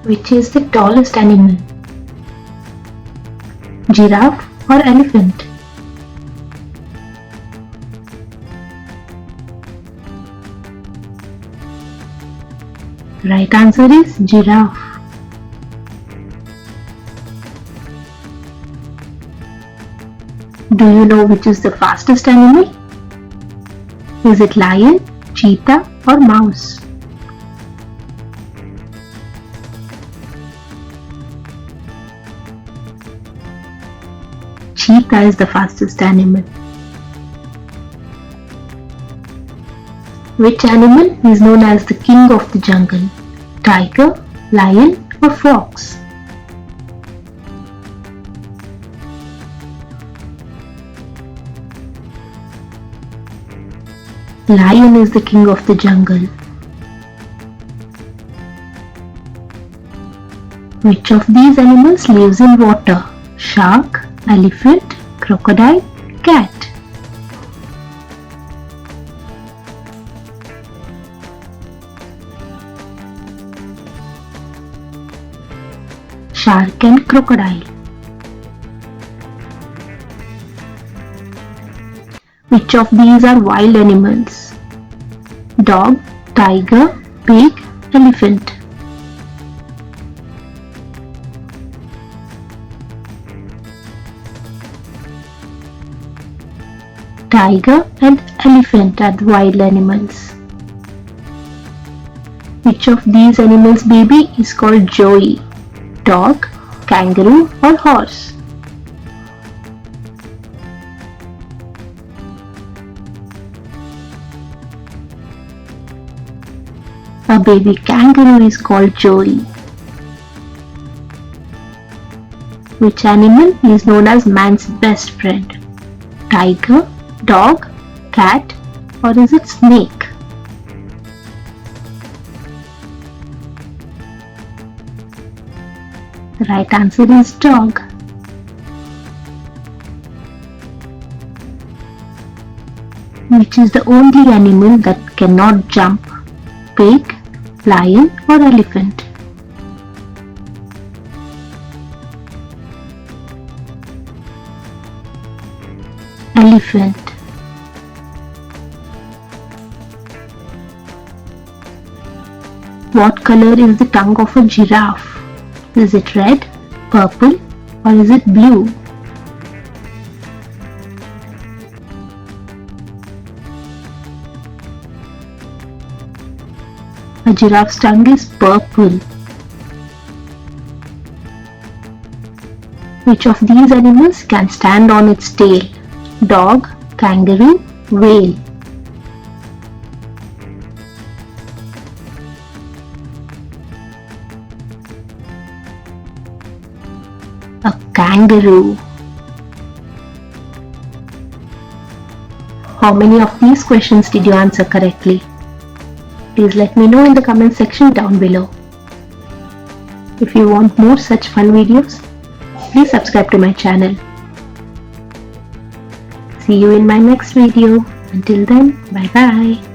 Which is the tallest animal? Giraffe or elephant? Right answer is giraffe. Do you know which is the fastest animal? Is it lion, cheetah or mouse? Cheetah is the fastest animal. Which animal is known as the king of the jungle? Tiger, lion or fox? Lion is the king of the jungle. Which of these animals lives in water? Shark, elephant, crocodile, cat? Shark and crocodile. Which of these are wild animals? Dog, tiger, pig, elephant? Tiger and elephant are the wild animals. Which of these animals' baby is called Joey? Dog, kangaroo or horse? A baby kangaroo is called Joey. Which animal is known as man's best friend? Tiger, dog, cat or is it snake? The right answer is dog. Which is the only animal that cannot jump? Pig, lion or elephant? Elephant. What color is the tongue of a giraffe? Is it red, purple or is it blue? A giraffe's tongue is purple. Which of these animals can stand on its tail? Dog, kangaroo, whale? A kangaroo. How many of these questions did you answer correctly? Please let me know in the comment section down below. If you want more such fun videos, please subscribe to my channel. See you in my next video. Until then, bye bye.